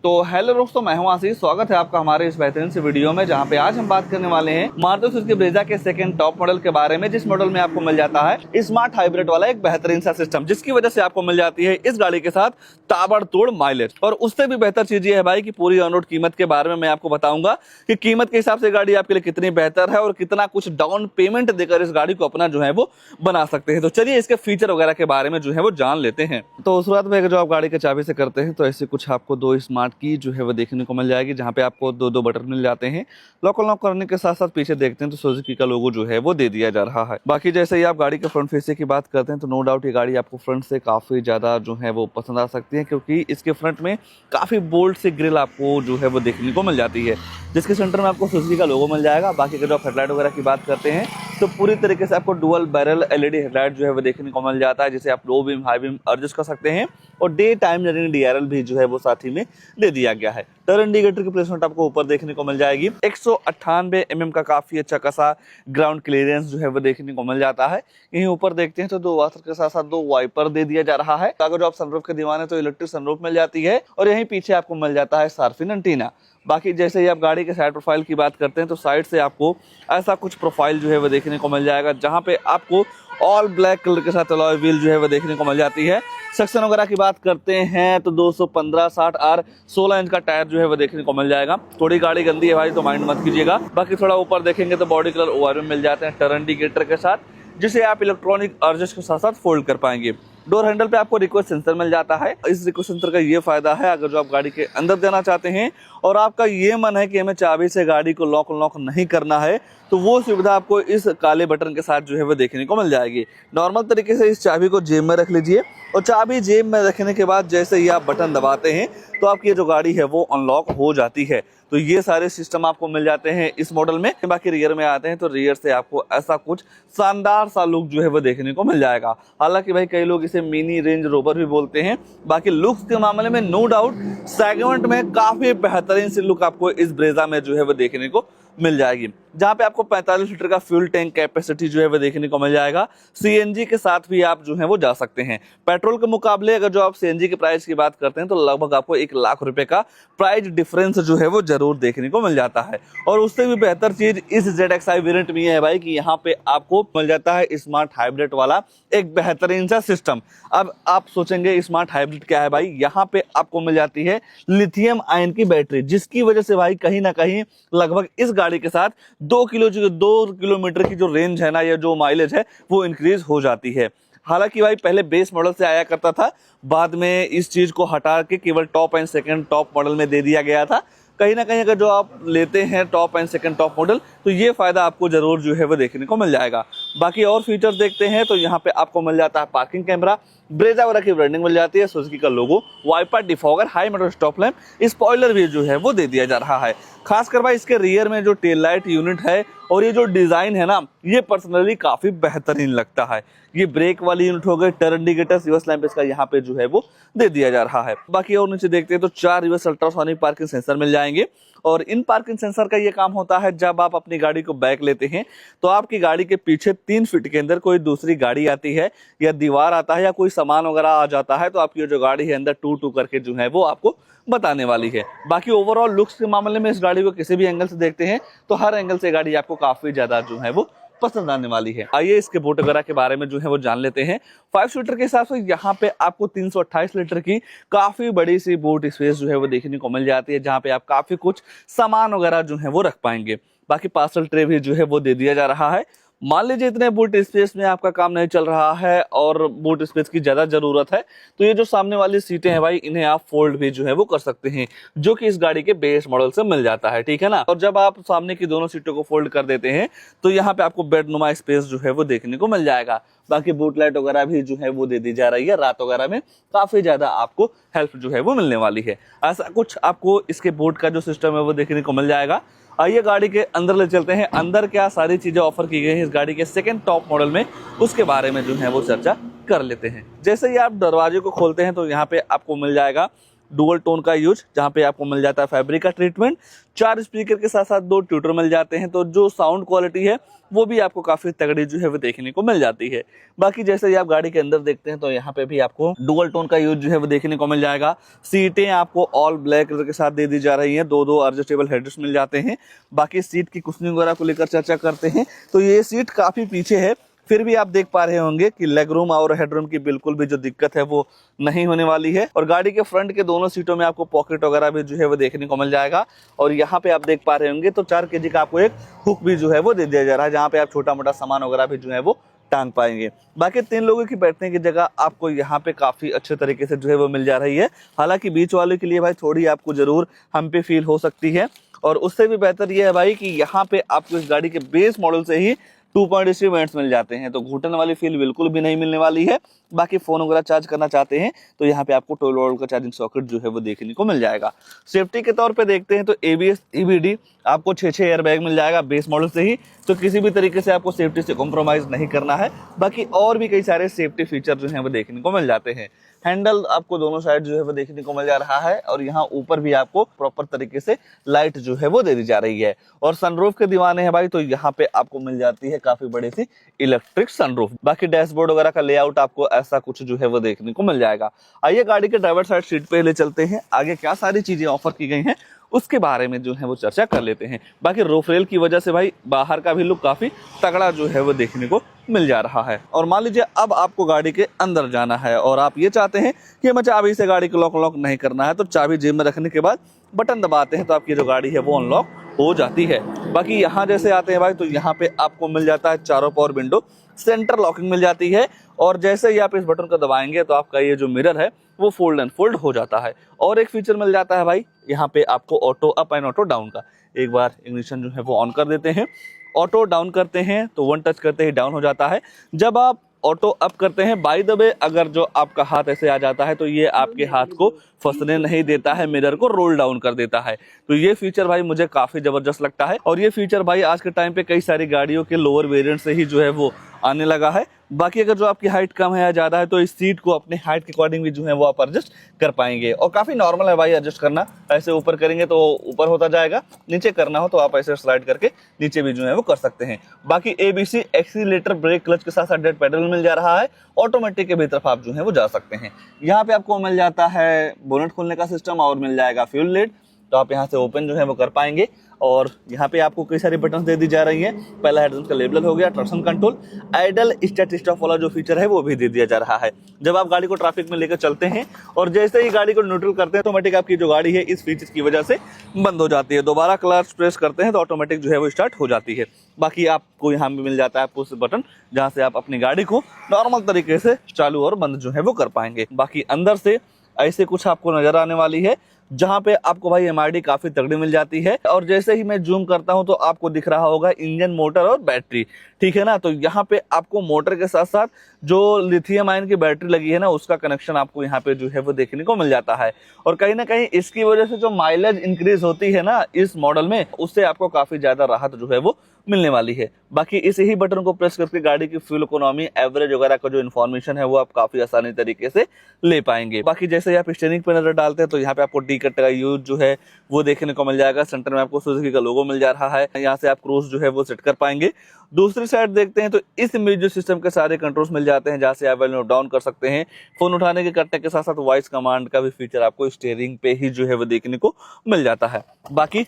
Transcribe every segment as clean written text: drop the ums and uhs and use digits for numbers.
तो हेलो दोस्तों, मैं हूं आशीष। स्वागत है आपका हमारे इस बेहतरीन से वीडियो में, जहां पे आज हम बात करने वाले हैं मारुति सुजुकी ब्रेजा के सेकंड टॉप मॉडल के बारे में, जिस मॉडल में आपको मिल जाता है स्मार्ट हाइब्रिड वाला एक बेहतरीन सा सिस्टम, जिसकी वजह से आपको मिल जाती है इस गाड़ी के साथ ताबड़तोड़ माइलेज। और उससे भी बेहतर चीज ये है भाई कि पूरी ऑन रोड कीमत के बारे में मैं आपको बताऊंगा कि कीमत के हिसाब से गाड़ी आपके लिए कितनी बेहतर है और कितना कुछ डाउन पेमेंट देकर इस गाड़ी को अपना जो है वो बना सकते हैं। तो चलिए इसके फीचर वगैरह के बारे में जो है वो जान लेते हैं। तो शुरुआत में जो आप गाड़ी के चाबी से करते हैं तो ऐसे कुछ आपको दो स्मार्ट की जो है वो देखने को मिल जाएगी, जहां पे आपको दो बटन मिल जाते हैं। लॉक अनलॉक करने के साथ साथ पीछे देखते हैं तो सुजुकी का लोगो जो है वो दे दिया जा रहा है। बाकी जैसे ही आप गाड़ी के फ्रंट फेस की बात करते हैं तो नो डाउट ये गाड़ी आपको फ्रंट से काफी ज्यादा जो है वो पसंद आ सकती है, क्योंकि इसके फ्रंट में काफी बोल्ड से ग्रिल आपको जो है वो देखने को मिल जाती है, जिसके सेंटर में आपको सुजुकी का लोगो मिल जाएगा। बाकी अगर आप हेडलाइट वगैरह की बात करते हैं तो पूरी तरीके से आपको डुअल बैरल एलईडी हेडलाइट जो है वो देखने को मिल जाता है, जिसे आप low beam high beam adjust कर सकते हैं। और डे टाइम रनिंग डीआरएल भी जो है वो साथ ही में दे दिया गया है। टर्न इंडिकेटर की प्लेसमेंट आपको ऊपर देखने को मिल जाएगी। 198 mm का काफी अच्छा खासा ग्राउंड क्लियरेंस जो है वो देखने को मिल जाता है। यहीं ऊपर देखते हैं तो दो वाशर के साथ साथ दो वाइपर दे दिया जा रहा है। अगर जो आप सनरूफ के दीवाने तो इलेक्ट्रिक सनरूफ मिल जाती है, और यहीं पीछे आपको मिल जाता है शार्पिन एंटीना। बाकी जैसे ही आप गाड़ी के साइड प्रोफाइल की बात करते हैं तो साइड से आपको ऐसा कुछ प्रोफाइल जो है वो देखने को मिल जाएगा, जहां पे आपको ऑल ब्लैक कलर के साथ अलॉय व्हील जो है वो देखने को मिल जाती है। सेक्शन वगैरह की बात करते हैं तो 215/60R 16 इंच का टायर जो है वो देखने को मिल जाएगा। थोड़ी गाड़ी गंदी है भाई तो माइंड मत कीजिएगा। बाकी थोड़ा ऊपर देखेंगे तो बॉडी कलर ओआरएम मिल जाते हैं टर्न इंडिकेटर के साथ, जिसे आप इलेक्ट्रॉनिक एडजस्ट के साथ साथ फोल्ड कर पाएंगे। डोर हैंडल पे आपको रिक्वेस्ट सेंसर मिल जाता है। इस रिक्वेस्ट सेंसर का ये फायदा है, अगर जो आप गाड़ी के अंदर देना चाहते हैं और आपका ये मन है कि हमें चाबी से गाड़ी को लॉक नहीं करना है, तो वो सुविधा आपको इस काले बटन के साथ जो है वो देखने को मिल जाएगी। नॉर्मल तरीके से इस चाबी को जेब में रख लीजिए, और चाबी जेब में रखने के बाद जैसे ही आप बटन दबाते हैं तो आपकी जो गाड़ी है वो अनलॉक हो जाती है। तो ये सारे सिस्टम आपको मिल जाते हैं इस मॉडल में। बाकी रियर में आते हैं तो रियर से आपको ऐसा कुछ शानदार सा लुक जो है वो देखने को मिल जाएगा। हालांकि भाई कई लोग इसे मिनी रेंज रोवर भी बोलते हैं। बाकी लुक्स के मामले में नो डाउट सेगमेंट में काफी बेहतरीन सी लुक आपको इस ब्रेजा में जो है वो देखने को मिल जाएगी, जहां पे आपको 45 लीटर का फ्यूल टैंक कैपेसिटी जो है वो देखने को मिल जाएगा। सीएनजी के साथ भी आप जो है वो जा सकते हैं। पेट्रोल के मुकाबले अगर जो आप सीएनजी के प्राइस की बात करते हैं तो लगभग आपको 1 लाख रुपए का प्राइस डिफरेंस जो है वो जरूर देखने को मिल जाता है। और उससे भी बेहतर चीज इस ZXi वेरिएंट में है भाई कि यहाँ पे आपको मिल जाता है स्मार्ट हाइब्रिड वाला एक बेहतरीन सा सिस्टम। अब आप सोचेंगे स्मार्ट हाइब्रिड क्या है भाई, यहाँ पे आपको मिल जाती है लिथियम आयन की बैटरी, जिसकी वजह से भाई कहीं ना कहीं लगभग इस गाड़ी के साथ 2 किलोमीटर की जो रेंज है ना, या जो माइलेज है वो इंक्रीज हो जाती है। हालांकि भाई पहले बेस मॉडल से आया करता था, बाद में इस चीज को हटा के केवल top and second top model में दे दिया गया था। कहीं ना कहीं अगर जो आप लेते हैं top and second top model तो ये फायदा आपको जरूर जो है वो देखने को मिल जाएगा। बाकी और फीचर्स देखते हैं तो यहाँ पे आपको मिल जाता है पार्किंग कैमरा, ब्रेजा वगैरह की ब्रांडिंग मिल जाती है, सुजुकी का logo, wiper, defogger, high mount stop lamp, spoiler भी जो है वो दे दिया जा रहा है। खासकर भाई इसके रियर में जो टेल लाइट यूनिट है और ये जो डिजाइन है ना, ये पर्सनली काफी बेहतरीन लगता है। ये ब्रेक वाली यूनिट हो गई, टर्न इंडिकेटर, रिवर्स लैंप इसका यहाँ पे जो है वो दे दिया जा रहा है। बाकी और नीचे देखते हैं तो 4 रिवर्स अल्ट्रासोनिक पार्किंग सेंसर मिल जाएंगे। और इन पार्किंग सेंसर का ये काम होता है, जब आप अपनी गाड़ी को बैक लेते हैं तो आपकी गाड़ी के पीछे 3 फीट के अंदर कोई दूसरी गाड़ी आती है या दीवार आता है या कोई सामान वगैरह आ जाता है तो आपकी जो गाड़ी है अंदर टू करके जो है वो आपको बताने वाली है। बाकी ओवरऑल लुक्स के मामले में इस गाड़ी को किसी भी एंगल से देखते हैं तो हर एंगल से गाड़ी आपको काफी ज्यादा जो है वो पसंद आने वाली है। आइए इसके बोट वगैरह के बारे में जो है वो जान लेते हैं। 5 सीटर के हिसाब से यहाँ पे आपको 328 लीटर की काफी बड़ी सी बोट स्पेस जो है वो देखने को मिल जाती है, जहाँ पे आप काफी कुछ सामान वगैरह जो है वो रख पाएंगे। बाकी पार्सल ट्रे भी जो है वो दे दिया जा रहा है। मान लीजिए इतने बूट स्पेस में आपका काम नहीं चल रहा है और बूट स्पेस की ज्यादा जरूरत है, तो ये जो सामने वाली सीटें हैं भाई, इन्हें आप फोल्ड भी जो है वो कर सकते हैं, जो कि इस गाड़ी के बेस मॉडल से मिल जाता है, ठीक है ना। और जब आप सामने की दोनों सीटों को फोल्ड कर देते हैं तो यहाँ पे आपको बेडनुमा स्पेस जो है वो देखने को मिल जाएगा। बाकी बूट लाइट वगैरह भी जो है वो दे दी जा रही है, रात वगैरह में काफी ज्यादा आपको हेल्प जो है वो मिलने वाली है। ऐसा कुछ आपको इसके बोट का जो सिस्टम है वो देखने को मिल जाएगा। आइए गाड़ी के अंदर ले चलते हैं, अंदर क्या सारी चीजें ऑफर की गई हैं इस गाड़ी के सेकंड टॉप मॉडल में, उसके बारे में जो है वो चर्चा कर लेते हैं। जैसे ही आप दरवाजे को खोलते हैं तो यहाँ पे आपको मिल जाएगा डुअल टोन का यूज, जहाँ पे आपको मिल जाता है फैब्रिक का ट्रीटमेंट, 4 स्पीकर के साथ साथ 2 ट्यूटर मिल जाते हैं। तो जो साउंड क्वालिटी है वो भी आपको काफी तगड़ी जो है वो देखने को मिल जाती है। बाकी जैसे ही आप गाड़ी के अंदर देखते हैं तो यहाँ पे भी आपको डुअल टोन का यूज जो है वो देखने को मिल जाएगा। सीटें आपको ऑल ब्लैक कलर के साथ दे दी जा रही हैं, 2 एडजस्टेबल हेडरेस्ट मिल जाते हैं। बाकी सीट की कुशनिंग वगैरह को लेकर चर्चा करते हैं तो ये सीट काफी पीछे है, फिर भी आप देख पा रहे होंगे कि लेग रूम और हेडरूम की बिल्कुल भी जो दिक्कत है वो नहीं होने वाली है। और गाड़ी के फ्रंट के दोनों सीटों में आपको पॉकेट वगैरह भी जो है वो देखने को मिल जाएगा। और यहाँ पे आप देख पा रहे होंगे तो 4 kg का आपको एक हुक भी जो है वो दे दिया जा रहा है, जहाँ पे आप छोटा मोटा सामान वगैरह भी जो है वो टांग पाएंगे। बाकी 3 लोगों की बैठने की जगह आपको यहाँ पे काफी अच्छे तरीके से जो है वो मिल जा रही है। हालांकि बीच वाले के लिए भाई थोड़ी आपको जरूर हम पे फील हो सकती है, और उससे भी बेहतर ये है भाई कि यहाँ पे आपको इस गाड़ी के बेस मॉडल से ही 2.3 वेंट्स मिल जाते हैं, तो घुटन वाली फील बिल्कुल भी नहीं मिलने वाली है। बाकी फोन वगैरह चार्ज करना चाहते हैं तो यहाँ पे आपको 12 वोल्ट का चार्जिंग सॉकेट जो है वो देखने को मिल जाएगा। सेफ्टी के तौर पे देखते हैं तो ABS EBD आपको 6 एयरबैग मिल जाएगा बेस मॉडल से ही, तो किसी भी तरीके से आपको सेफ्टी से कॉम्प्रोमाइज नहीं करना है। बाकी और भी कई सारे सेफ्टी फीचर जो है वो देखने को मिल जाते हैं। हैंडल आपको दोनों साइड जो है वो देखने को मिल जा रहा है, और यहाँ ऊपर भी आपको प्रॉपर तरीके से लाइट जो है वो दे दी जा रही है। और सनरूफ के दीवाने हैं भाई तो यहाँ पे आपको मिल जाती है काफी बड़ी सी इलेक्ट्रिक सनरूफ। बाकी डैशबोर्ड वगैरह का लेआउट आपको ऐसा कुछ जो है वो देखने को मिल जाएगा। आइए गाड़ी के ड्राइवर साइड सीट पे ले चलते हैं, आगे क्या सारी चीजें ऑफर की गई हैं उसके बारे में जो है वो चर्चा कर लेते हैं। बाकी रूफ रेल की वजह से भाई बाहर का भी लुक काफी तगड़ा जो है वो देखने को मिल जा रहा है। और मान लीजिए अब आपको गाड़ी के अंदर जाना है और आप ये चाहते हैं कि हमें चाबी से गाड़ी को लॉक नहीं करना है, तो चाबी जेब में रखने के बाद बटन दबाते हैं तो आपकी जो गाड़ी है वो अनलॉक हो जाती है। बाकी यहाँ जैसे आते हैं भाई तो यहाँ पे आपको मिल जाता है चारों पावर विंडो, सेंटर लॉकिंग मिल जाती है, और जैसे ही आप इस बटन को दबाएंगे तो आपका ये जो मिरर है वो फोल्ड एंड फोल्ड हो जाता है। और एक फीचर मिल जाता है भाई यहाँ पे आपको auto up and auto down का। एक बार इग्निशन जो है वो ऑन कर देते हैं, ऑटो डाउन करते हैं तो 1 टच करते ही डाउन हो जाता है। जब आप ऑटो अप करते हैं, बाय द वे अगर जो आपका हाथ ऐसे आ जाता है तो ये आपके हाथ को फंसने नहीं देता है, मिरर को रोल डाउन कर देता है। तो ये फीचर भाई मुझे काफी जबरदस्त लगता है, और ये फीचर भाई आज के टाइम पे कई सारी गाड़ियों के लोअर वेरिएंट से ही जो है वो आने लगा है। बाकी अगर जो आपकी हाइट कम है या ज्यादा है तो इस सीट को अपने हाइट के अकॉर्डिंग भी जो है वो आप एडजस्ट कर पाएंगे, और काफी नॉर्मल है भाई एडजस्ट करना। ऐसे ऊपर करेंगे तो ऊपर होता जाएगा, नीचे करना हो तो आप ऐसे स्लाइड करके नीचे भी जो है वो कर सकते हैं। बाकी ABC एक्सीलरेटर, ब्रेक, क्लच के साथ साथ डेड पेडल मिल जा रहा है। ऑटोमेटिक के भी तरफ आप जो है वो जा सकते हैं। यहाँ पे आपको मिल जाता है बोनट खोलने का सिस्टम, और मिल जाएगा फ्यूल लिड, तो आप यहाँ से ओपन जो है वो कर पाएंगे। और यहाँ पे आपको कई सारी बटन दे दी जा रही हैं। पहला हेडलाइट का लेबल हो गया, traction control, idol start stop वाला जो फीचर है वो भी दे दिया जा रहा है। जब आप गाड़ी को ट्रैफिक में लेकर चलते हैं और जैसे ही गाड़ी को न्यूट्रल करते हैं तो ऑटोमेटिक आपकी जो गाड़ी है इस फीचर की वजह से बंद हो जाती है। दोबारा क्लच प्रेस करते हैं तो ऑटोमेटिक जो है वो स्टार्ट हो जाती है। बाकी आपको यहाँ पे मिल जाता है पुश बटन, जहाँ से आप अपनी गाड़ी को नॉर्मल तरीके से चालू और बंद जो है वो कर पाएंगे। बाकी अंदर से ऐसे कुछ आपको नजर आने वाली है, जहां पे आपको भाई MID काफी तगड़ी मिल जाती है। और जैसे ही मैं जूम करता हूं तो आपको दिख रहा होगा इंजन, मोटर और बैटरी, ठीक है ना। तो यहाँ पे आपको मोटर के साथ साथ जो लिथियम आयन की बैटरी लगी है ना उसका कनेक्शन आपको यहाँ पे जो है वो देखने को मिल जाता है। और कहीं ना कहीं इसकी वजह से जो माइलेज इंक्रीज होती है ना इस मॉडल में, उससे आपको काफी ज्यादा राहत जो है वो मिलने वाली है। बाकी इसी ही बटन को प्रेस करके गाड़ी की फ्यूल इकोनॉमी, एवरेज वगैरह का जो इन्फॉर्मेशन है वो आप काफी आसानी तरीके से ले पाएंगे। बाकी जैसे आप स्टीयरिंग पे नजर डालते हैं तो यहाँ पे आपको डी कट का यूज जो है वो देखने को मिल जाएगा। सेंटर में आपको सुजुकी का लोगो मिल जा रहा है, यहाँ से आप क्रूज जो है वो सेट कर पाएंगे। दूसरी साइड देखते हैं तो इस म्यूजिक सिस्टम के सारे कंट्रोल्स मिल जाते हैं, जहाँ से आप वॉल्यूम डाउन कर सकते हैं। फोन उठाने के करने के साथ साथ वॉइस कमांड का भी फीचर आपको स्टीयरिंग पे ही जो है वो देखने को मिल जाता है। बाकी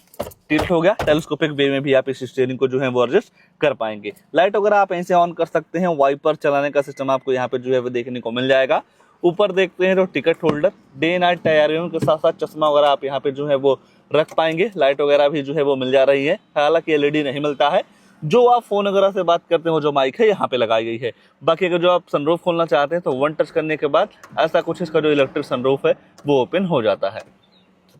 टिल्ट हो गया, टेलीस्कोपिक वे में भी आप इस स्टीयरिंग को जो है वो एडजस्ट कर पाएंगे। लाइट वगैरह आप ऐसे ऑन कर सकते हैं। वाइपर चलाने का सिस्टम आपको यहाँ पे जो है वो देखने को मिल जाएगा। ऊपर देखते हैं तो टिकट होल्डर, डे नाइट टायरियम के साथ साथ चश्मा वगैरह आप यहाँ पे जो है वो रख पाएंगे। लाइट वगैरह भी जो है वो मिल जा रही है, हालांकि LED नहीं मिलता है। जो आप फोन वगैरह से बात करते हैं वो जो माइक है यहाँ पे लगाई गई है। बाकी अगर जो आप सनरूफ खोलना चाहते हैं तो 1 टच करने के बाद ऐसा कुछ इसका जो इलेक्ट्रिक सनरूफ है वो ओपन हो जाता है।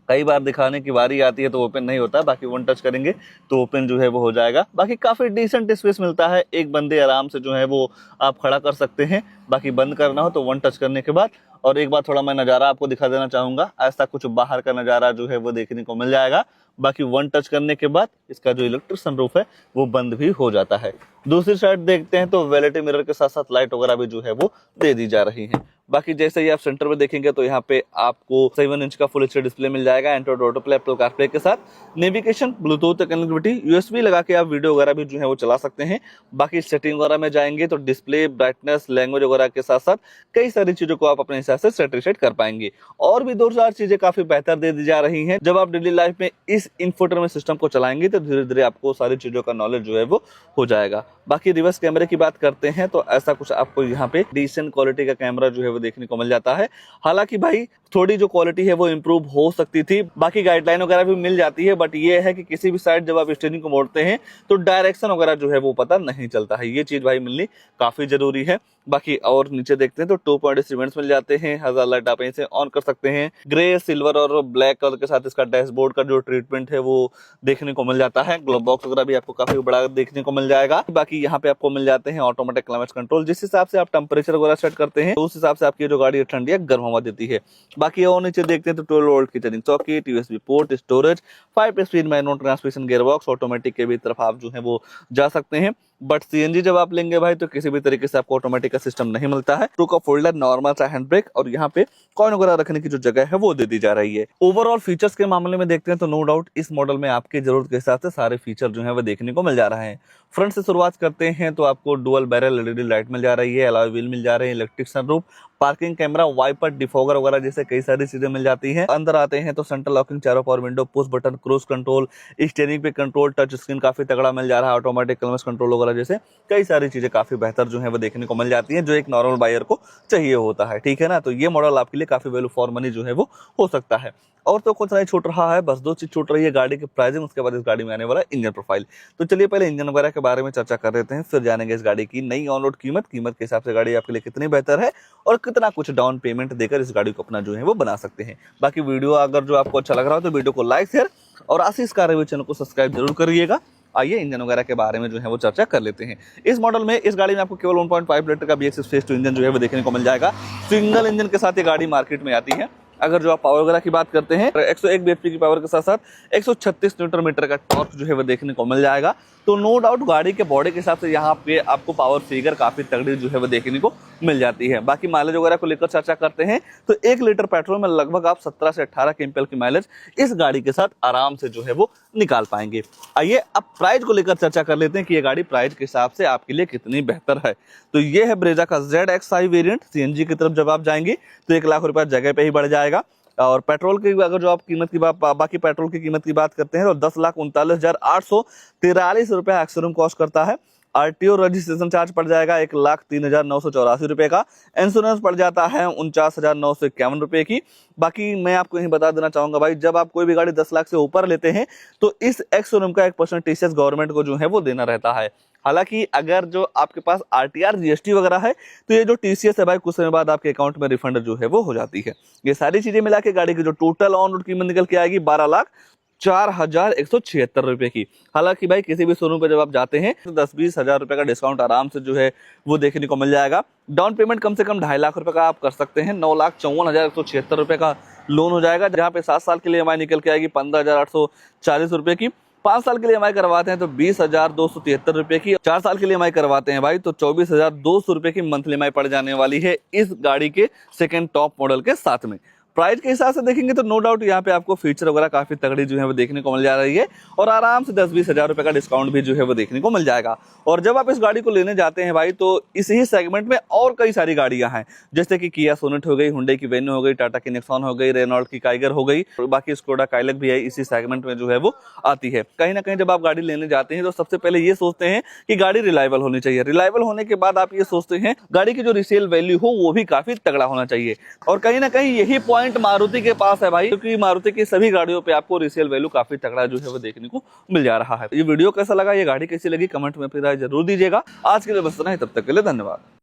कई बार दिखाने की बारी आती है तो ओपन नहीं होता, बाकी 1 टच करेंगे तो ओपन जो है वो हो जाएगा। बाकी काफी डिसेंट स्पेस मिलता है, एक बंदे आराम से जो है वो आप खड़ा कर सकते हैं। बाकी बंद करना हो तो 1 टच करने के बाद और एक बार थोड़ा मैं नज़ारा आपको दिखा देना चाहूँगा, ऐसा कुछ बाहर का नज़ारा जो है वो देखने को मिल जाएगा। बाकी वन टच करने के बाद इसका जो इलेक्ट्रिक सनरूफ है वो बंद भी हो जाता है। दूसरी साइड देखते हैं तो वैनिटी मिरर के साथ साथ लाइट वगैरह भी जो है वो दे दी जा रही है। बाकी जैसे ही आप सेंटर में देखेंगे तो यहाँ पे आपको 7 इंच का फुल एचडी डिस्प्ले मिल जाएगा, Android auto play, Apple CarPlay के साथ, नेविगेशन, ब्लूटूथ कनेक्टिविटी, यूएसबी लगा के आप वीडियो वगैरह भी जो है वो चला सकते हैं। बाकी सेटिंग वगैरह में जाएंगे तो डिस्प्ले, ब्राइटनेस, लैंग्वेज वगैरह के साथ साथ कई सारी चीजों को आप अपने हिसाब से सेटिस्फाइड कर पाएंगे। और भी 2-4 चीजें काफी बेहतर दे दी जा रही हैं। जब आप डेली लाइफ में इस इंफोटेनमेंट सिस्टम को चलाएंगे तो धीरे धीरे आपको सारी चीजों का नॉलेज जो है वो हो जाएगा। बाकी रिवर्स कैमरे की बात करते हैं तो ऐसा कुछ आपको यहाँ पे डिसेंट क्वालिटी का कैमरा जो है वो देखने को मिल जाता है। हालांकि भाई थोड़ी जो क्वालिटी है वो इंप्रूव हो सकती थी, बाकी गाइडलाइन वगैरह भी मिल जाती है, बट ये है कि किसी भी साइड जब आप स्टीयरिंग को मोड़ते हैं तो डायरेक्शन वगैरह जो है वो पता नहीं चलता है। ये चीज भाई मिलनी काफी जरूरी है। बाकी और नीचे देखते हैं तो 2.8 इवेंट्स मिल जाते हैं, 1000 लाइट आप इसे ऑन कर सकते हैं। ग्रे, सिल्वर और ब्लैक कलर के साथ इसका डैशबोर्ड का जो ट्रीटमेंट है वो देखने को मिल जाता है। ग्लोव बॉक्स वगैरह भी आपको काफी बड़ा देखने को मिल जाएगा। बाकी यहाँ पे आपको मिल जाते हैं ऑटोमेटिक क्लाइमेट कंट्रोल, जिस हिसाब से आप टेम्परेचर वगैरह सेट करते हैं उस हिसाब से आपकी जो गाड़ी ठंडी है गर्म हवा देती है। बाकी और नीचे देखते हैं तो 12 वोल्ट की charging socket, USB port, storage, 5 speed manual transmission, gearbox, automatic के भी तरफ आप जो है वो जा सकते हैं। बट सीएनजी जब आप लेंगे भाई तो किसी भी तरीके से आपको ऑटोमेटिक का सिस्टम नहीं मिलता है। टू कप होल्डर, नॉर्मल सा हैंड ब्रेक और यहाँ पे कॉइन वगैरह रखने की जो जगह है वो दे दी जा रही है। ओवरऑल फीचर्स के मामले में देखते हैं तो नो डाउट इस मॉडल में आपके जरूरत के हिसाब से सारे फीचर जो है वो देखने को मिल जा रहे हैं। फ्रंट से शुरुआत करते हैं तो आपको डुअल बैरल एलईडी लाइट मिल जा रही है, अलॉय व्हील मिल जा रहे हैं, electric sunroof, parking camera, wiper, defogger वगैरह जैसे कई सारी चीजें मिल जाती हैं। अंदर आते हैं तो सेंट्रल लॉकिंग, चारों power window, push button, cruise control, steering पे कंट्रोल, टच स्क्रीन काफी तगड़ा मिल जा रहा है, ऑटोमेटिक क्लाइमेट कंट्रोल वगैरह जैसे कई सारी चीजें काफी बेहतर जो है वो देखने को मिल जाती हैं, जो एक नॉर्मल बायर को चाहिए होता है। ठीक है ना, तो ये मॉडल आपके लिए काफी वैल्यू फॉर मनी जो है वो हो सकता है। और तो कुछ नहीं छूट रहा है, बस 2 चीज छूट रही है, गाड़ी की प्राइसिंग, उसके बाद इस गाड़ी में आने वाला इंजन प्रोफाइल। तो चलिए पहले इंजन वगैरह के बारे में चर्चा कर लेते हैं, फिर जानेंगे इस गाड़ी की नई ऑन रोड कीमत के हिसाब से गाड़ी आपके लिए कितनी बेहतर है और कितना कुछ डाउन पेमेंट देकर इस गाड़ी को अपना जो है वो बना सकते हैं। बाकी वीडियो अगर जो आपको अच्छा लग रहा हो तो वीडियो को लाइक, शेयर और आशीष कार रिव्यू चैनल को सब्सक्राइब जरूर करिएगा। आइए इंजन वगैरह के बारे में जो है वो चर्चा कर लेते हैं। इस मॉडल में इस गाड़ी में आपको केवल 1.5 लीटर का BS6 फेज 2 इंजन जो है वो देखने को मिल जाएगा। सिंगल इंजन के साथ ये गाड़ी मार्केट में आती है। अगर जो आप पावर वगैरह की बात करते हैं 101 bhp की पावर के साथ साथ 136 न्यूटन मीटर का टॉर्क जो है वो देखने को मिल जाएगा। तो नो डाउट गाड़ी के बॉडी के हिसाब से यहाँ पे आपको पावर फिगर काफी तगड़ी जो है वो देखने को मिल जाती है। बाकी माइलेज वगैरह को लेकर चर्चा करते हैं तो 1 लीटर पेट्रोल में लगभग आप 17 से 18 केएमपीएल की माइलेज इस गाड़ी के साथ आराम से जो है वो निकाल पाएंगे। आइए अब प्राइस को लेकर चर्चा कर लेते हैं कि ये गाड़ी प्राइस के हिसाब से आपके लिए कितनी बेहतर है। तो ये है ब्रेजा का ZXi वेरिएंट। सीएनजी की तरफ जब आप जाएंगे तो 1 लाख रुपया जगह पे ही बढ़ जाएगा। और पेट्रोल की अगर जो आप कीमत की बाकी पेट्रोल की कीमत की बात करते हैं तो 10,39,843 रुपया एक्सशोरूम कॉस्ट करता है। आरटीओ रजिस्ट्रेशन चार्ज पड़ जाएगा 1,03,984 रुपए का। इंश्योरेंस पड़ जाता है 49,951 रुपए की। बाकी मैं आपको यही बता देना चाहूंगा भाई, जब आप कोई भी गाड़ी 10 लाख से ऊपर लेते हैं तो इस एक्सशोरूम का 1% टीसीएस गवर्नमेंट को जो है वो देना रहता है। हालांकि अगर जो आपके पास आरटीआर जीएसटी वगैरह है तो ये जो टीसीएस है भाई कुछ समय बाद आपके अकाउंट में रिफंड जो है वो हो जाती है। ये सारी चीजें मिला के गाड़ी की जो टोटल ऑन रोड कीमत निकल के आएगी 12,04,176 रुपए की। हालांकि भाई किसी भी शोरूम पे जब आप जाते हैं तो 10-20 हजार रुपए का डिस्काउंट आराम से जो है वो देखने को मिल जाएगा। डाउन पेमेंट कम से कम 2.5 लाख रुपए का आप कर सकते हैं। 9,54,176 रुपए का लोन हो जाएगा, जहाँ पे 7 साल के लिए EMI निकल के आएगी 15,840 रुपए की। 5 साल के लिए EMI करवाते हैं तो 20,273 रुपए की। 4 साल के लिए EMI करवाते हैं भाई तो 24,200 रुपए की मंथली EMI पड़ जाने वाली है इस गाड़ी के सेकंड टॉप मॉडल के साथ में। प्राइस के हिसाब से देखेंगे तो नो डाउट यहाँ पे आपको फीचर वगैरह काफी तगड़ी जो है वो देखने को मिल जा रही है और आराम से 10-20 हजार रुपए का डिस्काउंट भी जो है वो देखने को मिल जाएगा। और जब आप इस गाड़ी को लेने जाते हैं भाई तो इसी सेगमेंट में और कई सारी गाड़ियां हैं, जैसे कि किया सोनेट हो गई, हुंडई की वेन्यू हो गई, टाटा की नेक्सॉन हो गई, रेनॉल्ट की काइगर हो गई, बाकी स्कोडा काइलक भी है इसी सेगमेंट में जो है वो आती है। कहीं ना कहीं जब आप गाड़ी लेने जाते हैं तो सबसे पहले ये सोचते हैं कि गाड़ी रिलायबल होनी चाहिए। रिलायबल होने के बाद आप ये सोचते हैं गाड़ी की जो रिसेल वैल्यू हो वो भी काफी तगड़ा होना चाहिए। और कहीं ना कहीं यही पॉइंट मारुति के पास है भाई, क्योंकि मारुति की सभी गाड़ियों पे आपको रिसेल वैल्यू काफी तगड़ा जो है वो देखने को मिल जा रहा है। ये वीडियो कैसा लगा, ये गाड़ी कैसी लगी, कमेंट में अपनी राय जरूर दीजिएगा। आज के लिए बस इतना ही, तब तक के लिए धन्यवाद।